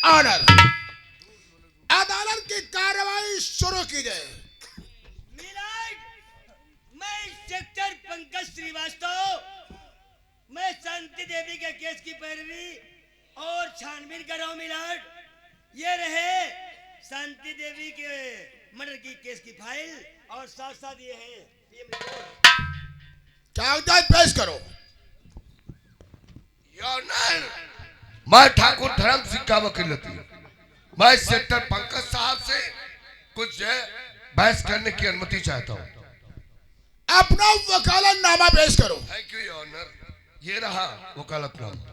Order, अदालत की कार्रवाई शुरू की जाए। मैं इंस्पेक्टर पंकज श्रीवास्तव, मैं शांति देवी के केस की पैरवी और छानबीन कर रहा हूँ मिलाड। ये रहे शांति देवी के मर्डर की केस की फाइल और साथ साथ ये है कागजात पेश करो। मैं ठाकुर धर्म सिंह का वकील हूँ। मैं इंस्पेक्टर पंकज साहब से कुछ बहस करने की अनुमति चाहता हूँ। अपना वकालतनामा पेश करो। Thank you your honour. ये रहा वकालतनामा।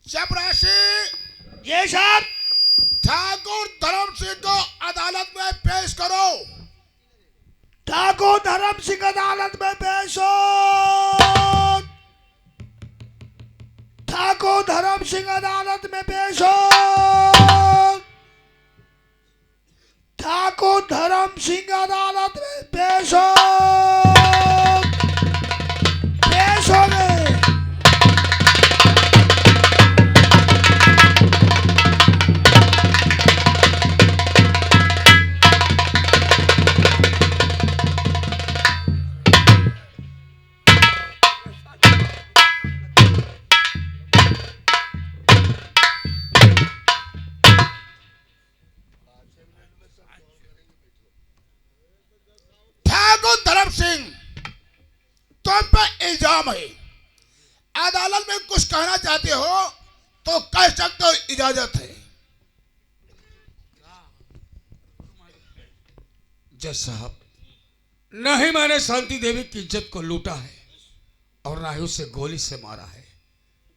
चपरासी, ये साहब ठाकुर धर्म सिंह को अदालत में पेश करो। ठाकुर धर्म सिंह अदालत में पेश हो। ठाकुर धर्म सिंह अदालत में पेश हो। ठाकुर धर्म सिंह अदालत में पेश हो। पेश हो गए। धर्म सिंह, तुम पे इल्जाम है। अदालत में कुछ कहना चाहते हो तो कह सकते हो, इजाजत है। जज साहब, न ही मैंने शांति देवी की इज्जत को लूटा है और ना ही उसे गोली से मारा है।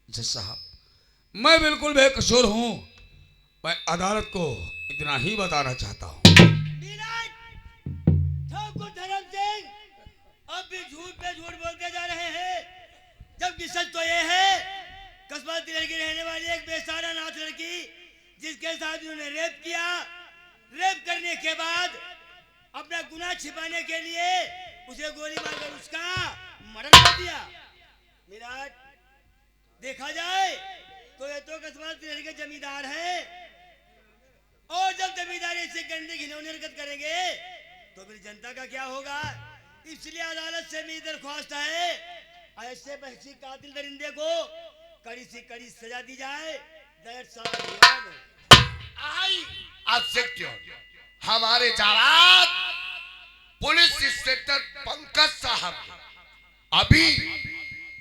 जज साहब, मैं बिल्कुल बेकसूर हूं। मैं अदालत को इतना ही बताना चाहता हूं। ठाकुर धर्म सिंह अब भी झूठ पे झूठ बोलते जा रहे हैं, जबकि सच तो ये है कस्बा तिलर की रहने वाली एक बेसहारा नाथ लड़की जिसके साथ उन्होंने रेप किया। रेप करने के बाद अपना गुनाह छिपाने के लिए उसे गोली मारकर उसका मर्डर कर दिया। विराट, देखा जाए तो ये तो कस्बा तिलर के जमींदार हैं और जब जमींदारी से गंदी घिनौनी हरकत करेंगे तो फिर जनता का क्या होगा। इसलिए अदालत से मेरी दरख्वास्त है, ऐसे बहसी कातिल दरिंदे को कड़ी से कड़ी सजा दी जाए। हमारे जरात पुलिस इंस्पेक्टर पंकज साहब अभी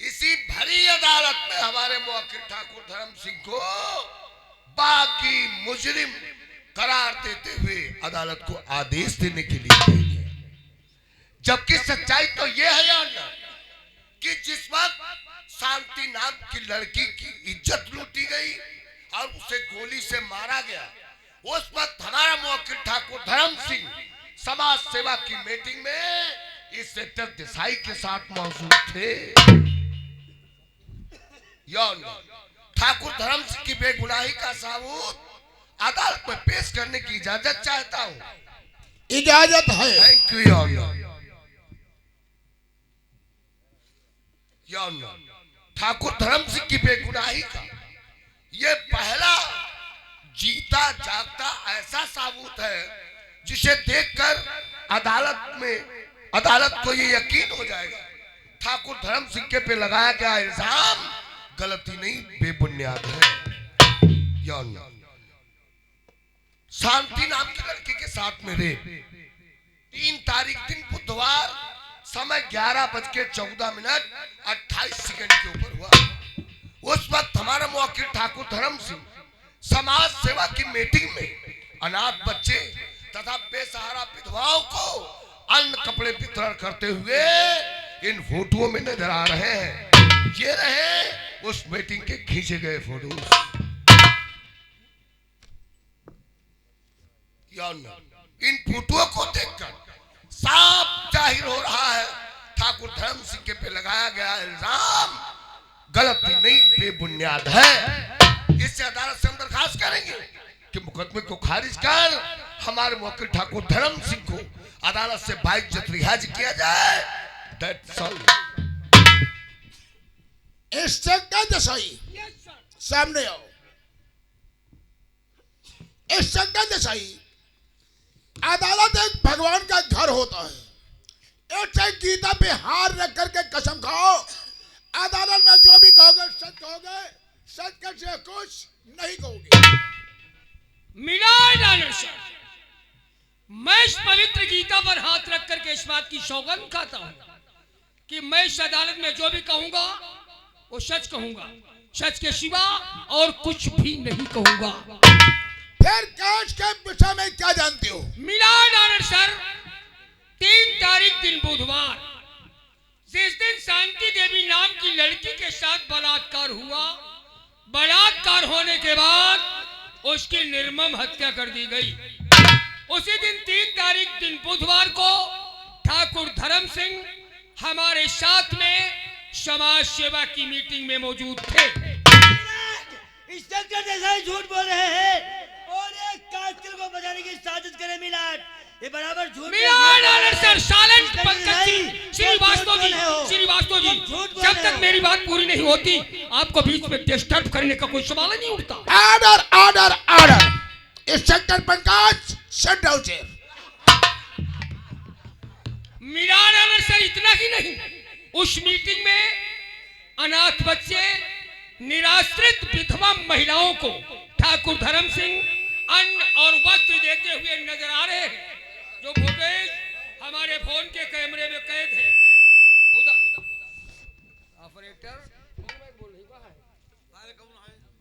इसी भरी अदालत में हमारे मुवक्किल ठाकुर धर्म सिंह को बागी मुजरिम करार देते हुए अदालत को आदेश देने के लिए भेजे। जबकि सच्चाई तो यह है यार कि जिस वक्त शांति नाम की लड़की की इज्जत लूटी गई और उसे गोली से मारा गया, उस वक्त हमारा मुवक्किल ठाकुर धर्म सिंह समाज सेवा की मीटिंग में इंस्पेक्टर देसाई के साथ मौजूद थे। ठाकुर धर्म सिंह की बेगुनाही का सबूत अदालत में पेश करने की इजाजत चाहता हूँ। इजाजत है। थैंक यू योर ठाकुर धर्म सिंह की बेगुनाही का ये पहला जीता जागता ऐसा सबूत है जिसे देखकर अदालत को ये यकीन हो जाएगा ठाकुर धर्म सिंह के पे लगाया गया इल्जाम गलती नहीं बेबुनियाद है। शांति नाम की लड़की के साथ मेरे 3 तारीख दिन बुधवार समय 11:14 के ऊपर हुआ। उस वक्त हमारा मुवक्किल ठाकुर धर्म सिंह समाज सेवा की मीटिंग में अनाथ बच्चे तथा बेसहारा विधवाओं को अन्न कपड़े वितरण करते हुए इन फोटोओं में नजर आ रहे हैं। ये रहे उस मीटिंग के खींचे गए फोटो। इन फोटोओं को देखकर साफ जाहिर हो रहा है ठाकुर धर्म सिंह के पे लगाया गया इल्जाम गलती नहीं बेबुनियाद है। इससे अदालत से हम दरखास्त करेंगे कि मुकदमे को खारिज कर हमारे मुवक्किल ठाकुर धर्म सिंह को अदालत से बाइज्जत रिहा किया जाए That's all. इंस्पेक्टर देसाई सामने आओ। इंस्पेक्टर देसाई, अदालत एक भगवान का घर होता है। ऐसे गीता पे हार रख करके कसम खाओ, अदालत में जो भी कहोगे सच कहोगे, सच कर से कुछ नहीं कहोगे। मिलाए डालर सर, मैं इस पवित्र गीता पर हाथ रख करके इस बात की सौगंध खाता हूं कि मैं इस अदालत में जो भी कहूंगा वो सच कहूंगा, सच के सिवा और कुछ भी नहीं कहूंगा। फिर केस के विषय में क्या जानते हो? मिलाए डालर सर, 3 तारीख दिन बुधवार, जिस दिन शांति देवी नाम की लड़की के साथ बलात्कार हुआ, बलात्कार होने के बाद उसकी निर्मम हत्या कर दी गई। उसी दिन 3 तारीख दिन बुधवार को ठाकुर धर्म सिंह हमारे साथ में समाज सेवा की मीटिंग में मौजूद थे। इंस्पेक्टर देसाई झूठ बोल रहे हैं और एक कातिल को बचाने की साजिश करे मिलाट, ये बराबर झूठ मिलाट सर। साइलेंट पंकज जी, श्रीवास्तव जी, श्रीवास्तव जी, जब तक मेरी बात पूरी नहीं होती आपको बीच में डिस्टर्ब करने का कोई सवाल नहीं उठता। Order order order. Inspector Pankaj sit down chair. Milord sir, इतना ही नहीं, उस मीटिंग में अनाथ बच्चे, निराश्रित विधवा महिलाओं को ठाकुर धर्म सिंह अन्न और वस्त्र देते हुए नजर आ रहे हैं, जो फुटेज हमारे फोन के कैमरे में कैद है। ऑपरेटर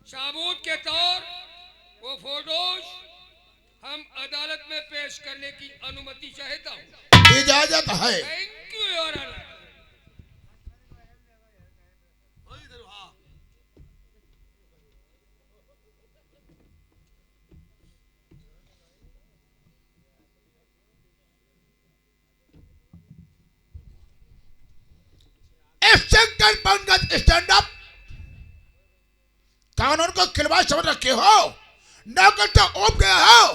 सबूत के तौर वो फोटोज हम अदालत में पेश करने की अनुमति चाहता हूँ। इजाजत है। Thank you your honour. Inspector Pankaj stand up. कानून को खिलवाड़ समझ रखे हो, नौकर तो उब गया हो।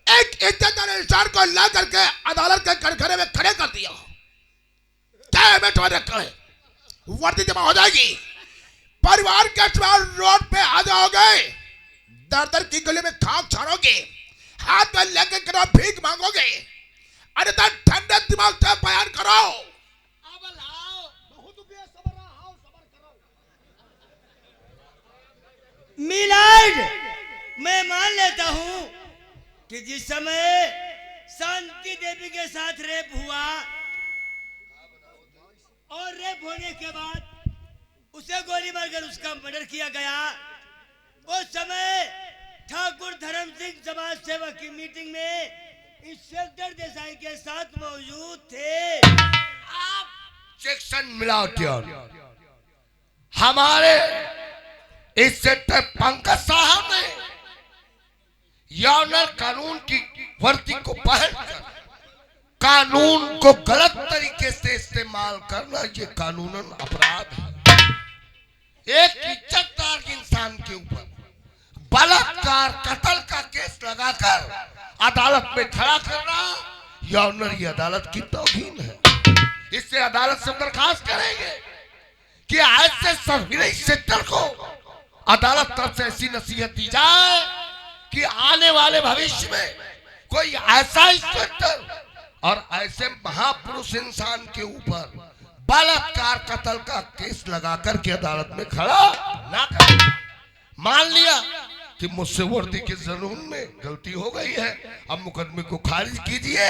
एक इज्जतदार इंसान को ला करके अदालत के कटघरे में खड़े कर दिया। क्या में तुम्हारे रखा है? वर्दी जमा हो जाएगी, परिवार के सवाल रोड पे आ जाओगे, दर दर की गली में खाक छाड़ोगे, हाथ में लेके करो भीख मांगोगे। अरे तो ठंडे दिमाग से बयान करो। मिलाड, मैं मान लेता हूं कि जिस समय शांति देवी के साथ रेप हुआ और रेप होने के बाद उसे गोली मारकर उसका मर्डर किया गया, उस समय ठाकुर धर्म सिंह समाज सेवा की मीटिंग में इंस्पेक्टर देसाई के साथ मौजूद थे। सेक्शन मिलावटी हमारे इंस्पेक्टर पंकज साहब ने यौन कानून की वर्दी को पहनकर कानून को गलत तरीके से इस्तेमाल करना, ये कानूनन अपराध है। एक इज्जतदार इंसान के ऊपर बलात्कार, कत्ल का केस लगाकर अदालत में खड़ा करना यौन अदालत की तौहीन है। इससे अदालत से दरखास्त करेंगे कि ऐसे सभी इंस्पेक्टर को अदालत तरफ से ऐसी नसीहत दी जाए कि आने वाले भविष्य में कोई ऐसा इंस्पेक्टर और ऐसे महापुरुष इंसान के ऊपर बलात्कार, कत्ल का केस लगा करके अदालत में खड़ा ना करे। मान लिया कि मुझसे वर्दी के जुर्म में गलती हो गई है, अब मुकदमे को खारिज कीजिए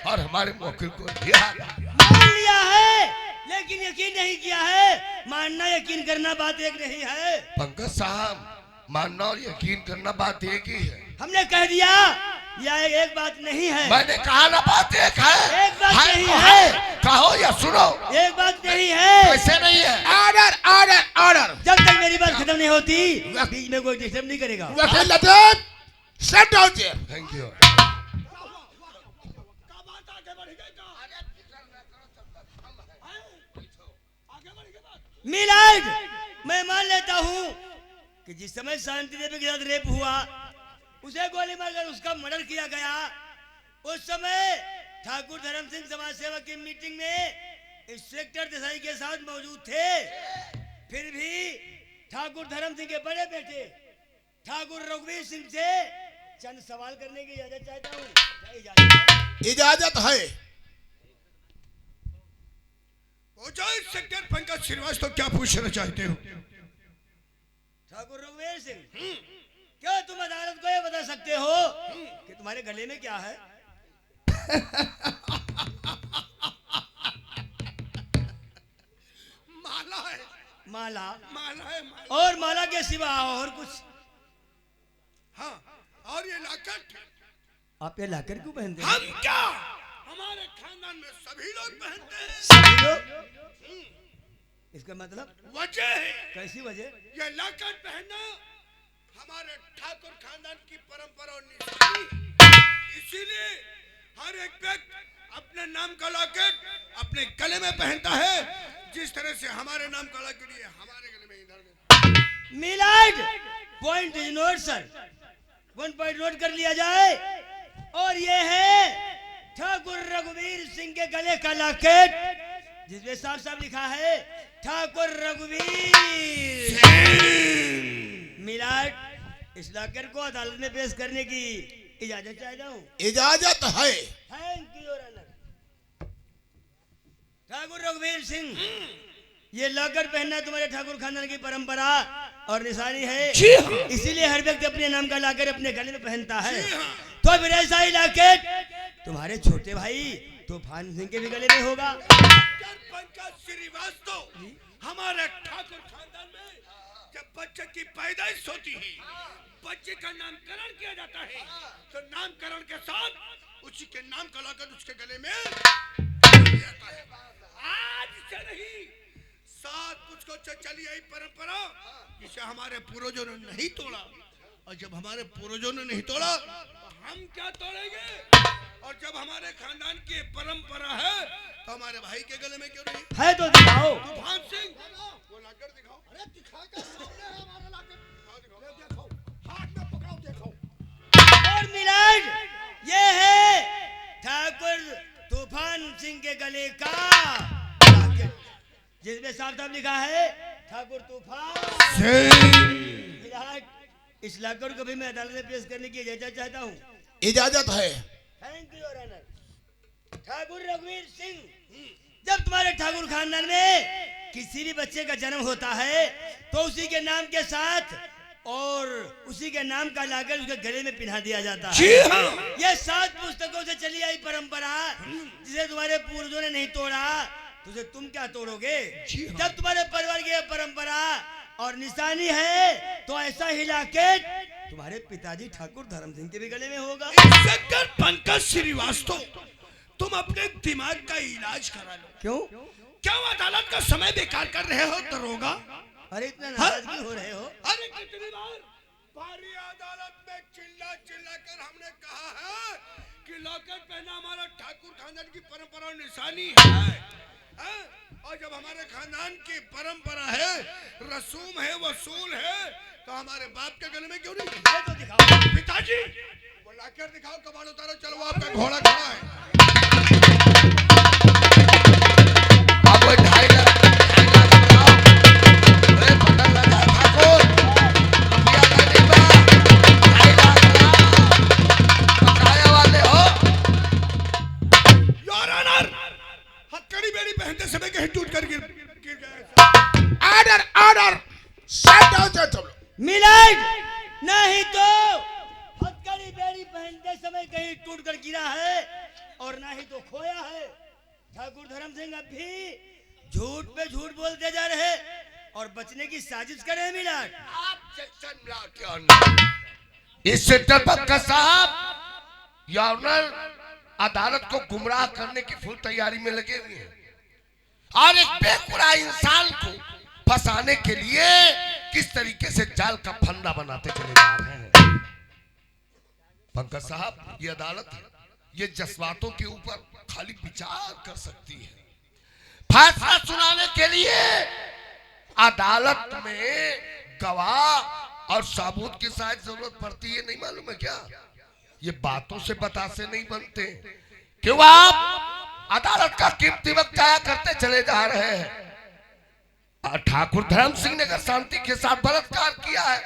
और हमारे मौके को रिहा मान लिया है लेकिन यकीन नहीं किया है। मानना यकीन करना बात एक नहीं है। पंकज साहब, मानना और यकीन करना बात एक ही है। हमने कह दिया, यह एक बात नहीं है। मैंने कहा ना बात एक है। एक बात नहीं है। कहो या सुनो। एक बात नहीं है। कैसे नहीं है? Order order order. जब तक मेरी बात खत्म नहीं होती बीच में कोई डिस्टर्ब नहीं करेगा। वकील Latif sit down chair. Thank you. Milord, मैं मान लेता हूं कि जिस समय शांति देवी के साथ रेप हुआ, उसे गोली मारकर उसका मर्डर किया गया, उस समय ठाकुर धर्म सिंह समाज सेवा की मीटिंग में इंस्पेक्टर देसाई के साथ मौजूद थे, फिर भी ठाकुर धर्म सिंह के बड़े बेटे ठाकुर रघुवीर सिंह से चंद सवाल करने की इजाजत चाहता हूँ। क्या इजाजत है? इजाजत है। इंस्पेक्टर पंकज श्रीवास्तव, क्या पूछना चाहते हो? ठाकुर रघुवीर सिंह, क्या तुम अदालत को ये बता सकते हो कि तुम्हारे गले में क्या है? माला है। माला? माला है, माला। और माला के सिवा और कुछ? हाँ, और ये लॉकेट। आप ये लाकर क्यों पहनते हैं? हम क्या, हमारे खानदान में सभी लोग पहनते हैं। सभी लोग? इसका मतलब? वजह है, कैसी वजह? ये लॉकेट पहनना हमारे ठाकुर खानदान की परंपरा और निशानी है। इसीलिए हर एक व्यक्ति अपने नाम का लॉकेट अपने गले में पहनता है, जिस तरह से हमारे नाम का लॉकेट ये हमारे गले में ही डाल देता। Milord point is note sir, 1 point note कर लिया जाए। और ये है ठाकुर रघुवीर सिंह के गले का लॉकेट, जिसमें साफ साफ लिखा है ठाकुर रघुवीर। मिलाड, इस लॉकेट को अदालत में पेश करने की इजाजत चाहता हूँ। इजाजत है। Thank you your honour. Thakur रघुवीर सिंह, ये लॉकेट पहनना तुम्हारे ठाकुर खानदान की परंपरा और निशानी है, इसीलिए हर व्यक्ति अपने नाम का लॉकेट अपने गले में पहनता है। तो फिर ऐसा ही लॉकेट तुम्हारे छोटे भाई तूफान सिंह के भी गले में होगा। पंकज श्रीवास्तव, हमारे ठाकुर खानदान में जब बच्चे की पैदाइश होती है, बच्चे का नामकरण किया जाता है, तो नामकरण के साथ उसी के नाम का लॉकेट उसके गले में जाता है। आज से नहीं, सात कुछ को चली आई परंपरा, जिसे हमारे पूर्वजों ने नहीं तोड़ा, और जब हमारे पूर्वजों ने नहीं तोड़ा तो हम क्या तोड़ेंगे? और जब हमारे खानदान की परंपरा है तो हमारे भाई के गले में क्यों नहीं है? तो दिखाओ। तूफान सिंह, वो लॉकेट दिखाओ। अरे दिखा के सामने है हमारा लॉकेट। दिखाओ, हाथ में पकड़ो, देखो। और मिलाड, ये है ठाकुर तूफान सिंह के गले का लॉकेट, जिसमें साफ साफ लिखा है ठाकुर तूफान। मिलाड, इस लॉकेट को भी मैं अदालत में पेश करने की इजाजत चाहता हूँ। इजाजत है। Thank you your honour. Thakur रघुवीर सिंह, जब तुम्हारे ठाकुर खानदान में किसी भी बच्चे का जन्म होता है तो उसी के नाम के साथ और उसी के नाम का लाकर उसके गले में पिन्हा दिया जाता है। यह 7 पुस्तकों से चली आई परंपरा, जिसे तुम्हारे पूर्वजों ने नहीं तोड़ा, तो उसे तुम क्या तोड़ोगे? जब तुम्हारे परिवार की परंपरा और निशानी है, तो ऐसा ही लॉकेट तुम्हारे पिताजी ठाकुर धर्म सिंह के भी गले में होगा। इंस्पेक्टर पंकज श्रीवास्तव, तुम अपने दिमाग का इलाज करा लो। क्यों? क्या अदालत का समय बेकार कर रहे हो दरोगा? अरे इतना नाराज क्यों हो रहे हो? अरे कितनी बार भारी अदालत में चिल्ला चिल्ला कर हमने कहा है कि लॉकेट पहना हमारा ठाकुर खानदान की परंपरा और निशानी है? और जब हमारे खानदान की परंपरा है, रसूम है, वसूल है, तो हमारे बाप के गले में क्यों नहीं? तो दिखाओ। पिताजी, वो लॉकेट दिखाओ, कबाड़ उतारो, चलो वो आपका घोड़ा खड़ा है। अब वो 2.5 लाख बनाओ। अरे बटन लगा ठाकुर, रुपया नहीं बा, 2.5 लाख बनाओ, पकाया वाले हो। योर ऑनर, हथकड़ी बेड़ी पहनते समय कहीं टूट कर गिर गए। ऑर्डर ऑर्डर, साइड डाउन से तुम। मिलाड, नहीं तो हथकड़ी बेड़ी पहनते समय कहीं टूट कर गिरा है और ना ही तो खोया है। ठाकुर धर्म सिंह अब भी झूठ पे झूठ बोलते जा रहे और बचने की साजिश कर रहे हैं। मिलाड, इंस्पेक्टर पंकज साहब, ऑनर अदालत को गुमराह करने की फुल तैयारी में लगे हुए हैं और एक बेगुनाह इंसान को फंसाने के लिए किस तरीके से जाल का फंदा बनाते चले जा रहे हैं। पंकज साहब, ये अदालत ये जज्बातों के ऊपर खाली विचार कर सकती है। फैसला सुनाने के लिए अदालत में गवाह और सबूत की शायद जरूरत पड़ती है, नहीं मालूम है क्या? ये बातों से बतासे नहीं बनते। क्यों आप अदालत का कीमती वक्त जाया करते चले जा रहे हैं। ठाकुर धर्म सिंह ने अगर शांति के साथ बलात्कार किया है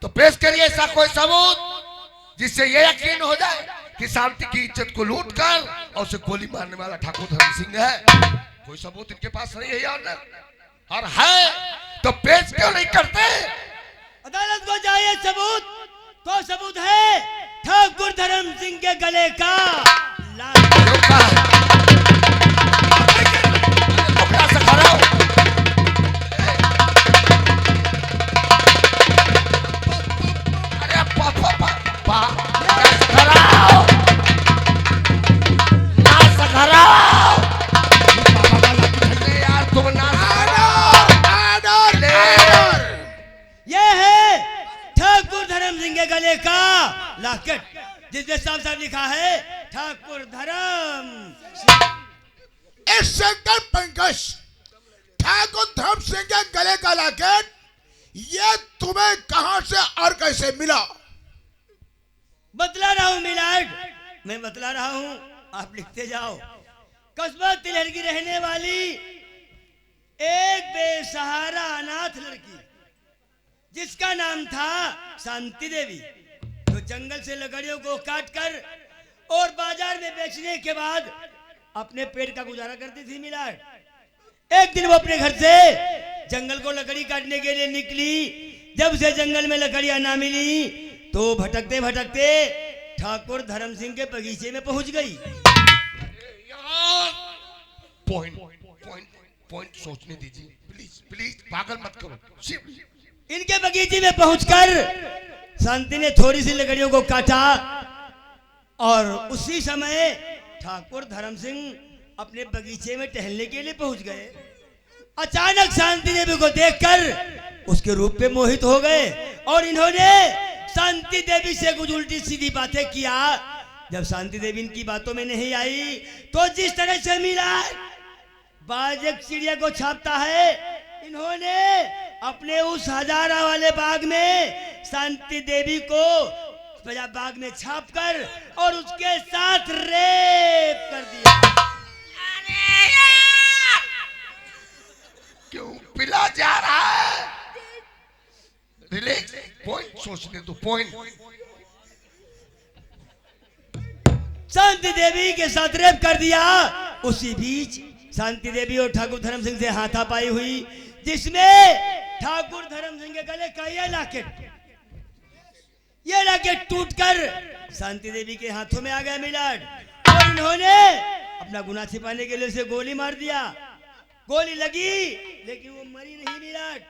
तो पेश करिए ऐसा कोई सबूत जिससे यह यकीन हो जाए कि शांति की इज्जत को लूट कर और उसे गोली मारने वाला ठाकुर धर्म सिंह है। कोई सबूत इनके पास नहीं है यार, और है तो पेश क्यों नहीं करते? अदालत को चाहिए सबूत, तो सबूत है ठाकुर धर्म सिंह के गले का गले का लॉकेट जिसमें साफ साफ लिखा है ठाकुर धर्म। इस शंकर पंकज ठाकुर धर्म सिंह के गले का लॉकेट ये तुम्हें कहां से और कैसे मिला? बतला रहा हूं मिलाड, मैं बतला रहा हूं, आप लिखते जाओ। कस्बा तिलहर की रहने वाली एक बेसहारा अनाथ लड़की जिसका नाम था शांति देवी, जो जंगल से लकड़ियों को काटकर और बाजार में बेचने के बाद अपने पेट का गुजारा करती थी मिलाड। एक दिन वो अपने घर से जंगल को लकड़ी काटने के लिए निकली। जब से जंगल में लकड़ियां ना मिली तो भटकते भटकते ठाकुर धर्म सिंह के बगीचे में पहुंच गई। पॉइंट सोचने दीजिए प्लीज प्लीज, पागल मत करो। इनके बगीचे में पहुंचकर शांति ने थोड़ी सी लकड़ियों को काटा और उसी समय ठाकुर धर्म सिंह अपने बगीचे में टहलने के लिए पहुंच गए। अचानक शांति देवी को देखकर उसके रूप पे मोहित हो गए और इन्होंने शांति देवी से कुछ उल्टी सीधी बातें किया। जब शांति देवी इनकी बातों में नहीं आई तो जिस तरह से मिला बाज एक चिड़िया को छापता है, इन्होंने अपने उस हजारा वाले बाग में शांति देवी को बाग में छापकर और उसके साथ रेप कर दिया। क्यों पिला जा रहा है? रिलैक्स, पॉइंट सोचने दो, पॉइंट। शांति देवी के साथ रेप कर दिया। उसी बीच शांति देवी और ठाकुर धर्म सिंह से हाथापाई हुई, जिसमें ठाकुर धर्म सिंह के गले का ये लॉकेट टूटकर शांति देवी के हाथों में आ गया मिलाड और इन्होंने अपना गुनाह छिपाने के लिए उसे गोली मार दिया। गोली लगी लेकिन वो मरी नहीं मिलाड।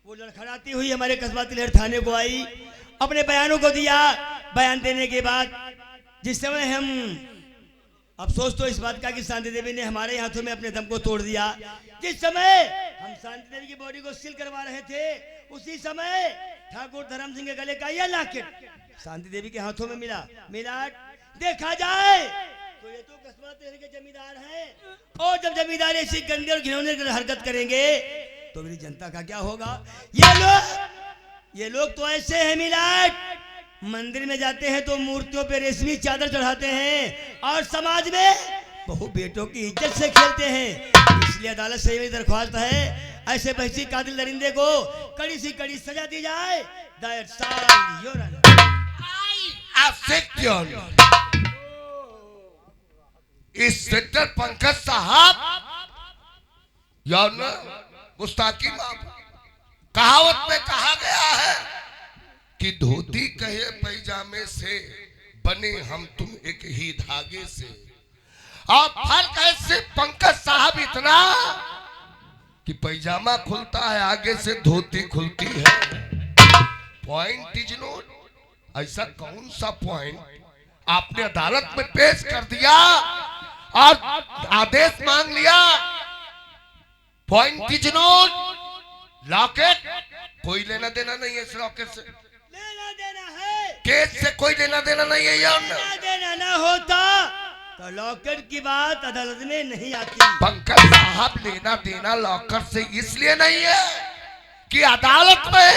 वो लड़खड़ाती हुई हमारे कस्बा तिलहर थाने को आई, अपने बयानों को दिया। बयान देने के बाद जिस समय हम अफसोस तो इस बात का कि शांति देवी ने हमारे हाथों में अपने दम को तोड़ दिया। जिस समय हम शांति देवी की बॉडी को सील करवा रहे थे उसी समय ठाकुर धर्म सिंह के गले का यह लॉकेट शांति देवी के हाथों में मिला। मिलाट देखा जाए तो ये तो कस्बा तिलहर के जमींदार हैं और जब जमींदार ऐसी गंदे और घिनौने हरकत करेंगे तो मेरी जनता का क्या होगा? ये लोग तो ऐसे हैं मिलाट, मंदिर में जाते हैं तो मूर्तियों पे रेशमी चादर चढ़ाते हैं और समाज में बहु बेटों की इज्जत से खेलते हैं। इसलिए अदालत से मेरी दरख्वास्त है ऐसे बहसी कातिल दरिंदे को कड़ी सी कड़ी सजा दी जाए। इंस्पेक्टर पंकज साहब, गुस्ताखी माफ। कहावत में कहा गया है कि धोती कहे पैजामे से बने हम तुम एक ही धागे से। और फर्क है सिर्फ पंकज साहब इतना कि पैजामा खुलता है आगे से धोती खुलती है। Point is note. ऐसा कौन सा पॉइंट आपने अदालत में पेश कर दिया और आदेश मांग लिया? Point is note. लॉकेट कोई लेना देना नहीं है इस लॉकेट से, लेना देना है, केस से कोई लेना देना नहीं है यार। लेना देना ना होता तो लॉकेट की बात अदालत में नहीं आती। पंकज साहब, लेना देना लॉकर से इसलिए नहीं है कि अदालत में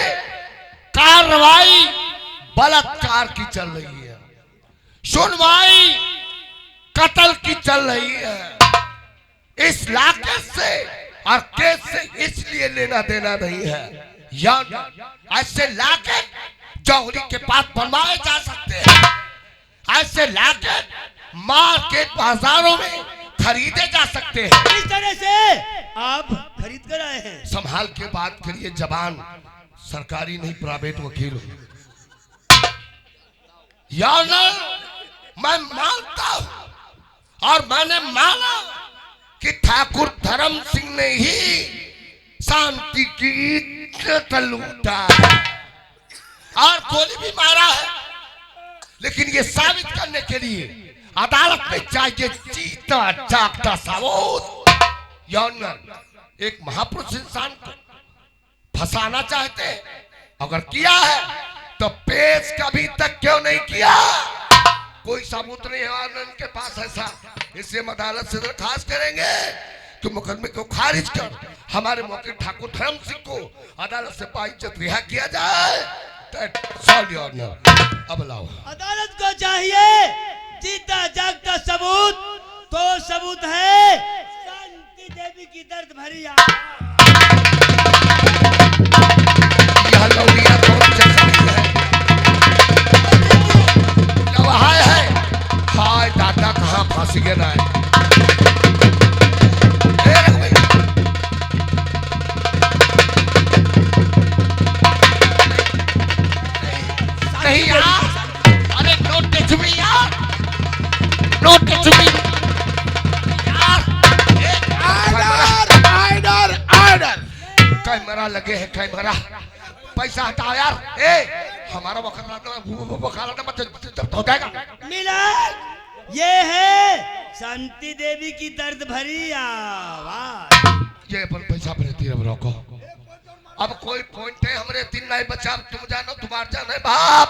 कार्रवाई बलात्कार की चल रही है, सुनवाई कत्ल की चल रही है। इस लाके से और केस से इसलिए लेना देना नहीं है। या ऐसे लाके जौहरी के पास बनवाए जा सकते हैं। ऐसे लाके मार्केट बाजारों में खरीदे जा सकते हैं। इस तरह से आप खरीद कर आए हैं। संभाल के बात करिए, जबान सरकारी नहीं प्राइवेट वकील हूं। यार मैं मानता हूं और मैंने माना कि ठाकुर धर्म सिंह ने ही शांति की इज्जत लूटा और गोली भी मारा है, लेकिन ये साबित करने के लिए अदालत में चाहिए जीता जागता सबूत। यौन एक महापुरुष इंसान को फंसाना चाहते हैं, अगर किया है तो पेश कभी तक क्यों नहीं किया? कोई सबूत नहीं है उनके पास ऐसा, इसलिए हम अदालत से दरखास्त करेंगे कि मुकदमे को खारिज कर हमारे मौके ठाकुर धर्म सिंह को अदालत से बाइज्जत रिहा किया जाए। अब लाओ। अदालत को चाहिए जीता जागता सबूत, तो सबूत है शांति देवी की दर्द भरी यह लौड़िया कौन जख्मी है? लवाहा है। हाय दादा कहाँ फंस गया है? नहीं यार, अरे नोट चुमी यार, नोट चुमी यार। Order order order. कैमरा लगे हैं, कैमरा। पैसा हटाओ यार। हमारा वकालत मत हो जाएगा। मिलन ये है शांति देवी की दर्द भरी आवाज। ये अपन पैसा भरती है, रोको। अब कोई पॉइंट है हमरे दिन नहीं बचा, तुम जानो तुम्हार जाने बाप।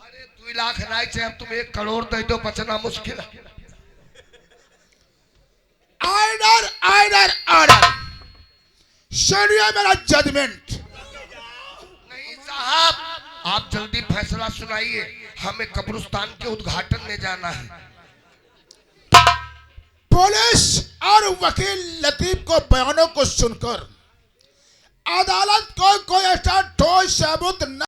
अरे 2 लाख नहीं चाहिए, अब तुम 1 करोड़ दे दो, बचना मुश्किल है। Order order order. सुनिए मेरा जजमेंट। नहीं साहब, आप जल्दी फैसला सुनाइए, हमें कब्रिस्तान के उद्घाटन में जाना है। पुलिस और वकील लतीफ को बयानों को सुनकर अदालत को कोई ऐसा ठोस सबूत